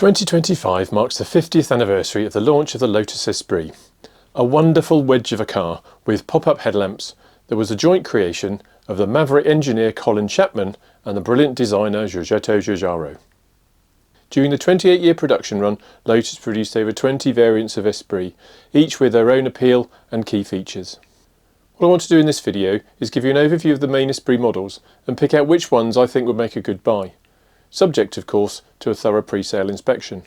2025 marks the 50th anniversary of the launch of the Lotus Esprit, a wonderful wedge of a car with pop-up headlamps that was a joint creation of the maverick engineer Colin Chapman and the brilliant designer Giorgetto Giugiaro. During the 28-year production run, Lotus produced over 20 variants of Esprit, each with their own appeal and key features. What I want to do in this video is give you an overview of the main Esprit models and pick out which ones I think would make a good buy, subject of course to a thorough pre-sale inspection.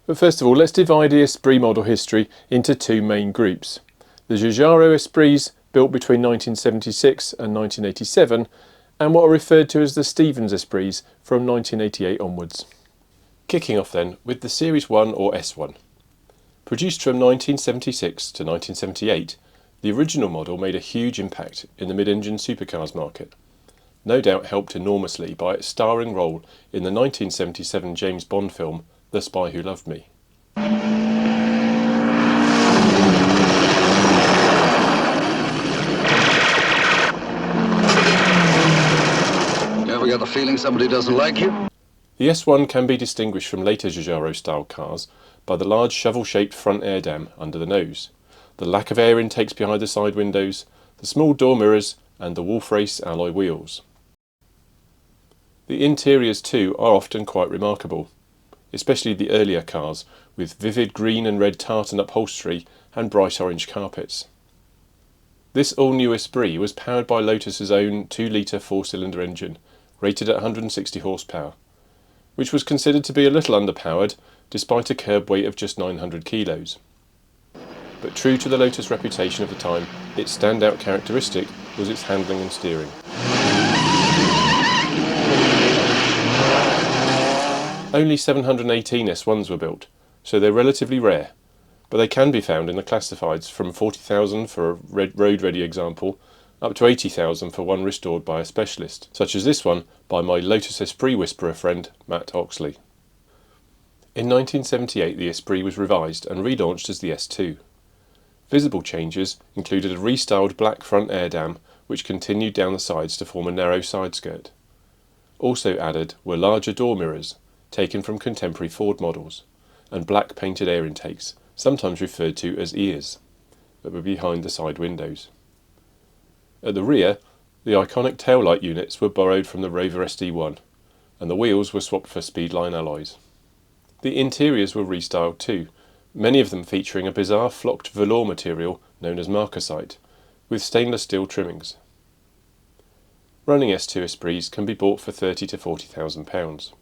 But first of all, let's divide the Esprit model history into two main groups. The Giugiaro Esprits built between 1976 and 1987, and what are referred to as the Stevens Esprits from 1988 onwards. Kicking off then with the Series 1 or S1. Produced from 1976 to 1978, the original model made a huge impact in the mid-engine supercars market, no doubt helped enormously by its starring role in the 1977 James Bond film The Spy Who Loved Me. You ever got the feeling somebody doesn't like you? The S1 can be distinguished from later Giugiaro-style cars by the large shovel-shaped front air dam under the nose, the lack of air intakes behind the side windows, the small door mirrors and the Wolf Race alloy wheels. The interiors too are often quite remarkable, especially the earlier cars with vivid green and red tartan upholstery and bright orange carpets. This all-new Esprit was powered by Lotus's own 2-litre 4-cylinder engine, rated at 160 horsepower, which was considered to be a little underpowered despite a curb weight of just 900 kilos. But true to the Lotus reputation of the time, its standout characteristic was its handling and steering. Only 718 S1s were built, so they're relatively rare, but they can be found in the classifieds from 40,000 for a road-ready example, up to 80,000 for one restored by a specialist, such as this one by my Lotus Esprit whisperer friend Matt Oxley. In 1978 the Esprit was revised and relaunched as the S2. Visible changes included a restyled black front air dam which continued down the sides to form a narrow side skirt. Also added were larger door mirrors, taken from contemporary Ford models, and black painted air intakes, sometimes referred to as ears, that were behind the side windows. At the rear, the iconic taillight units were borrowed from the Rover SD1, and the wheels were swapped for Speedline alloys. The interiors were restyled too, many of them featuring a bizarre flocked velour material known as marcasite, with stainless steel trimmings. Running S2 Esprits can be bought for £30,000 to £40,000.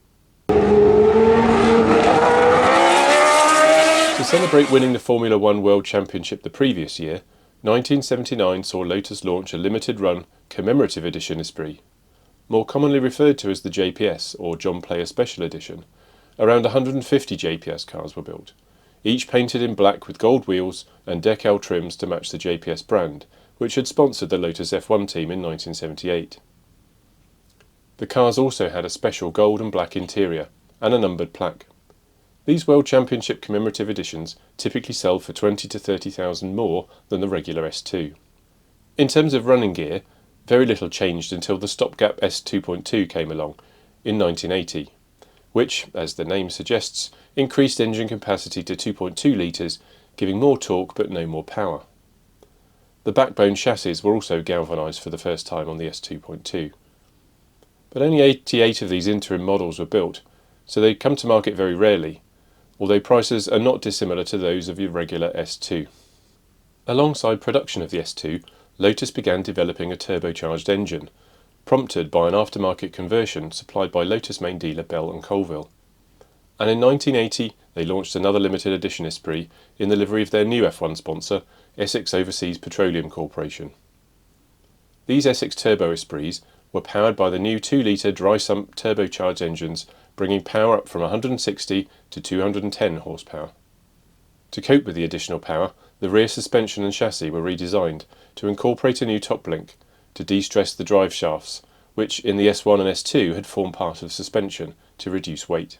To celebrate winning the Formula One World Championship the previous year, 1979 saw Lotus launch a limited-run commemorative edition Esprit, more commonly referred to as the JPS or John Player Special Edition. Around 150 JPS cars were built, each painted in black with gold wheels and decal trims to match the JPS brand, which had sponsored the Lotus F1 team in 1978. The cars also had a special gold and black interior and a numbered plaque. These World Championship commemorative editions typically sell for 20,000 to 30,000 more than the regular S2. In terms of running gear, very little changed until the stopgap S2.2 came along in 1980, which, as the name suggests, increased engine capacity to 2.2 litres, giving more torque but no more power. The backbone chassis were also galvanised for the first time on the S2.2. But only 88 of these interim models were built, so they come to market very rarely, although prices are not dissimilar to those of your regular S2. Alongside production of the S2, Lotus began developing a turbocharged engine, prompted by an aftermarket conversion supplied by Lotus main dealer Bell and Colville. And in 1980 they launched another limited edition Esprit in the livery of their new F1 sponsor, Essex Overseas Petroleum Corporation. These Essex Turbo Esprits were powered by the new 2-litre dry-sump turbocharged engines, bringing power up from 160 to 210 horsepower. To cope with the additional power, the rear suspension and chassis were redesigned to incorporate a new top link to de-stress the drive shafts, which in the S1 and S2 had formed part of suspension to reduce weight.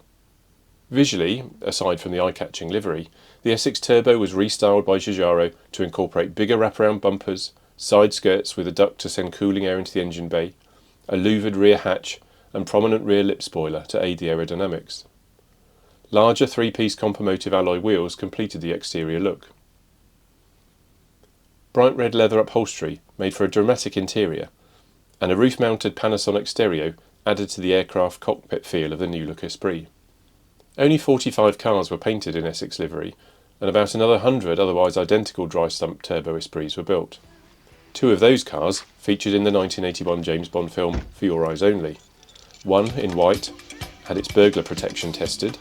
Visually, aside from the eye-catching livery, the Essex Turbo was restyled by Giugiaro to incorporate bigger wraparound bumpers, side skirts with a duct to send cooling air into the engine bay, a louvered rear hatch and prominent rear lip spoiler to aid the aerodynamics. Larger three-piece compomotive alloy wheels completed the exterior look. Bright red leather upholstery made for a dramatic interior, and a roof-mounted Panasonic stereo added to the aircraft cockpit feel of the new look Esprit. Only 45 cars were painted in Essex livery, and about another 100 otherwise identical dry-sump Turbo Esprits were built. 2 of those cars featured in the 1981 James Bond film For Your Eyes Only. One, in white, had its burglar protection tested.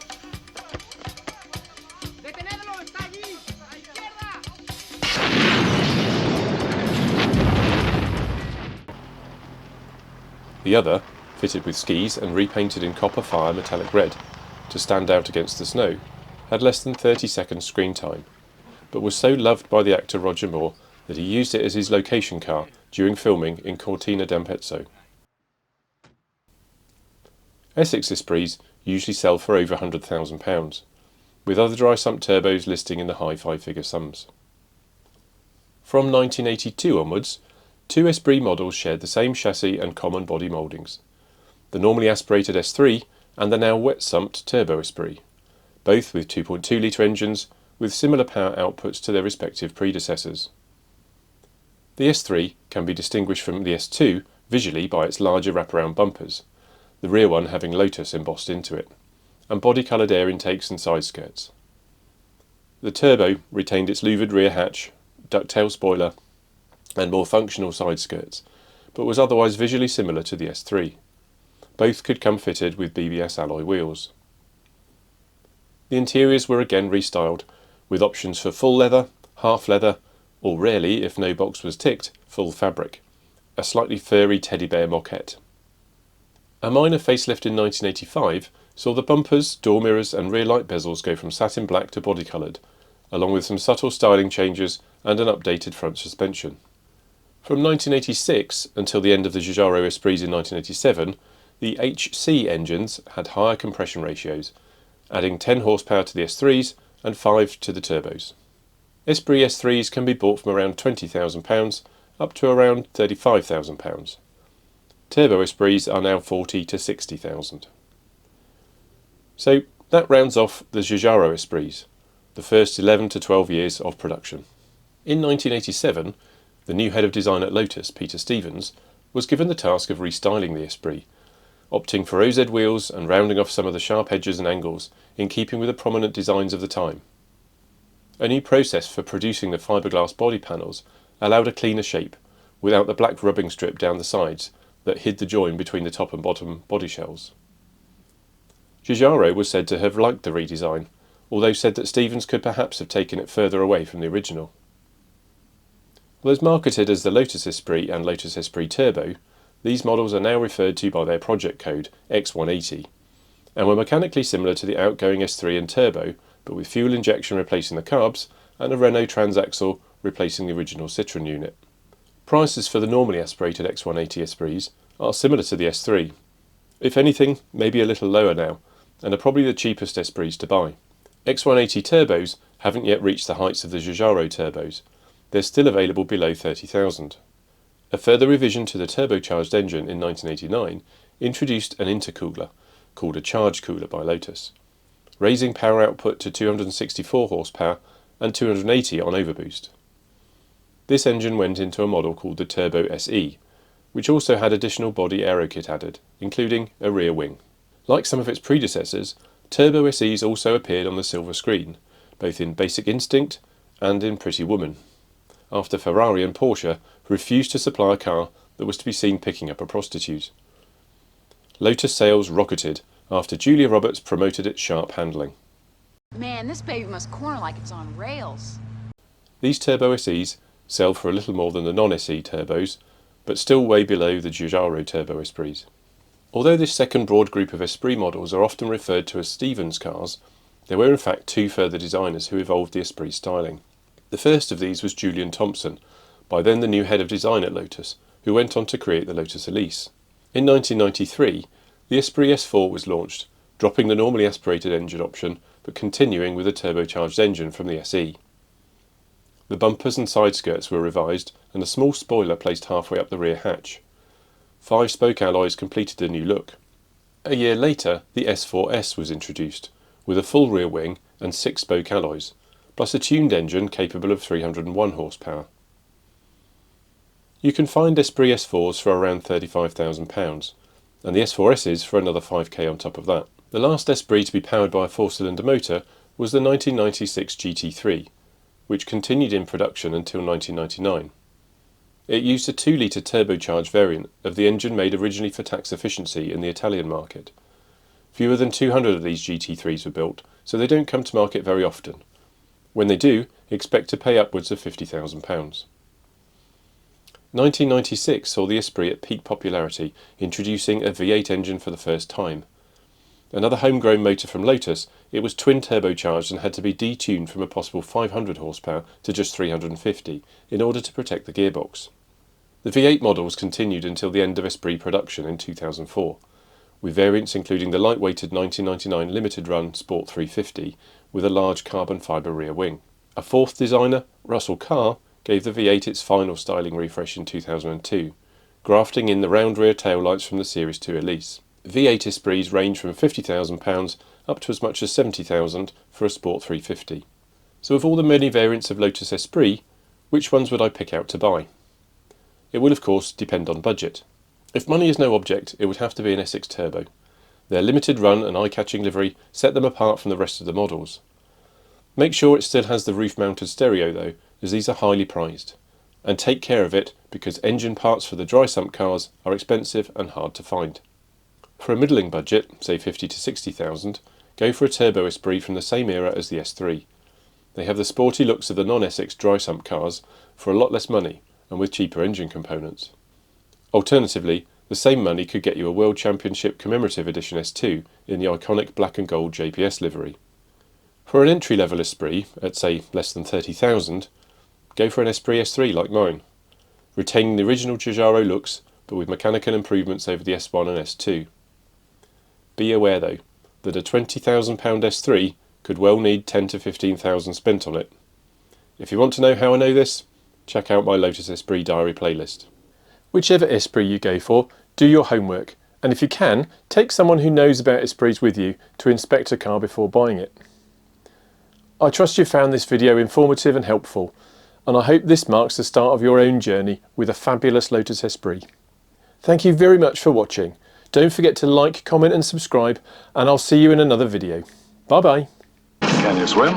The other, fitted with skis and repainted in copper fire metallic red to stand out against the snow, had less than 30 seconds screen time, but was so loved by the actor Roger Moore that he used it as his location car during filming in Cortina d'Ampezzo. Essex Esprits usually sell for over £100,000, with other dry-sump turbos listing in the high five-figure sums. From 1982 onwards, 2 Esprit models shared the same chassis and common body mouldings: the normally aspirated S3 and the now wet-sumped Turbo Esprit, both with 2.2 litre engines with similar power outputs to their respective predecessors. The S3 can be distinguished from the S2 visually by its larger wraparound bumpers, the rear one having Lotus embossed into it, and body-coloured air intakes and side skirts. The Turbo retained its louvered rear hatch, ducktail spoiler, and more functional side skirts, but was otherwise visually similar to the S3. Both could come fitted with BBS alloy wheels. The interiors were again restyled, with options for full leather, half leather, or rarely, if no box was ticked, full fabric, a slightly furry teddy bear moquette. A minor facelift in 1985 saw the bumpers, door mirrors and rear light bezels go from satin black to body coloured, along with some subtle styling changes and an updated front suspension. From 1986 until the end of the Giugiaro Esprits in 1987, the HC engines had higher compression ratios, adding 10 horsepower to the S3s and 5 to the turbos. Esprit S3s can be bought from around £20,000 up to around £35,000. Turbo Esprits are now £40,000 to £60,000. So that rounds off the Giugiaro Esprits, the first 11 to 12 years of production. In 1987, the new head of design at Lotus, Peter Stevens, was given the task of restyling the Esprit, opting for OZ wheels and rounding off some of the sharp edges and angles in keeping with the prominent designs of the time. A new process for producing the fiberglass body panels allowed a cleaner shape, without the black rubbing strip down the sides that hid the join between the top and bottom body shells. Giugiaro was said to have liked the redesign, although said that Stevens could perhaps have taken it further away from the original. Although marketed as the Lotus Esprit and Lotus Esprit Turbo, these models are now referred to by their project code X180, and were mechanically similar to the outgoing S3 and Turbo, but with fuel injection replacing the carbs and a Renault transaxle replacing the original Citroën unit. Prices for the normally aspirated X180 Esprits are similar to the S3, if anything maybe a little lower now, and are probably the cheapest Esprits to buy. X180 Turbos haven't yet reached the heights of the Giugiaro Turbos. They're still available below £30,000. A further revision to the turbocharged engine in 1989 introduced an intercooler, called a charge cooler by Lotus, raising power output to 264 horsepower and 280 on overboost. This engine went into a model called the Turbo SE, which also had additional body aero kit added, including a rear wing. Like some of its predecessors, Turbo SEs also appeared on the silver screen, both in Basic Instinct and in Pretty Woman, after Ferrari and Porsche refused to supply a car that was to be seen picking up a prostitute. Lotus sales rocketed after Julia Roberts promoted its sharp handling. Man, this baby must corner like it's on rails. These Turbo SEs sell for a little more than the non-SE turbos, but still way below the Giugiaro Turbo Esprits. Although this second broad group of Esprit models are often referred to as Stevens cars, there were in fact 2 further designers who evolved the Esprit styling. The first of these was Julian Thompson, by then the new head of design at Lotus, who went on to create the Lotus Elise. In 1993, the Esprit S4 was launched, dropping the normally aspirated engine option, but continuing with a turbocharged engine from the SE. The bumpers and side skirts were revised, and a small spoiler placed halfway up the rear hatch. 5-spoke alloys completed the new look, A year later, the S4S was introduced, with a full rear wing and 6-spoke alloys, plus a tuned engine capable of 301 horsepower. You can find Esprit S4s for around £35,000, and the S4Ss for another 5k on top of that. The last Esprit to be powered by a 4-cylinder motor was the 1996 GT3, which continued in production until 1999. It used a 2-litre turbocharged variant of the engine made originally for tax efficiency in the Italian market. Fewer than 200 of these GT3s were built, so they don't come to market very often. When they do, expect to pay upwards of £50,000. 1996 saw the Esprit at peak popularity, introducing a V8 engine for the first time. Another homegrown motor from Lotus, it was twin turbocharged and had to be detuned from a possible 500 horsepower to just 350 in order to protect the gearbox. The V8 models continued until the end of Esprit production in 2004, with variants including the light-weighted 1999 limited run Sport 350 with a large carbon fibre rear wing. A fourth designer, Russell Carr, gave the V8 its final styling refresh in 2002, grafting in the round rear taillights from the Series 2 Elise. V8 Esprits range from £50,000 up to as much as £70,000 for a Sport 350. So of all the many variants of Lotus Esprit, which ones would I pick out to buy? It will of course depend on budget. If money is no object, it would have to be an Essex Turbo. Their limited run and eye-catching livery set them apart from the rest of the models. Make sure it still has the roof-mounted stereo though, as these are highly prized. And take care of it, because engine parts for the dry sump cars are expensive and hard to find. For a middling budget, say 50 to 60,000, go for a Turbo Esprit from the same era as the S3. They have the sporty looks of the non-Essex dry sump cars for a lot less money and with cheaper engine components. Alternatively, the same money could get you a World Championship Commemorative Edition S2 in the iconic black and gold JPS livery. For an entry-level Esprit, at say less than 30,000, go for an Esprit S3 like mine, retaining the original Giugiaro looks but with mechanical improvements over the S1 and S2. Be aware though, that a £20,000 S3 could well need 10 to 15,000 spent on it. If you want to know how I know this, check out my Lotus Esprit diary playlist. Whichever Esprit you go for, do your homework, and if you can, take someone who knows about Esprits with you to inspect a car before buying it. I trust you found this video informative and helpful, and I hope this marks the start of your own journey with a fabulous Lotus Esprit. Thank you very much for watching. Don't forget to like, comment and subscribe, and I'll see you in another video. Bye bye. Can you swim?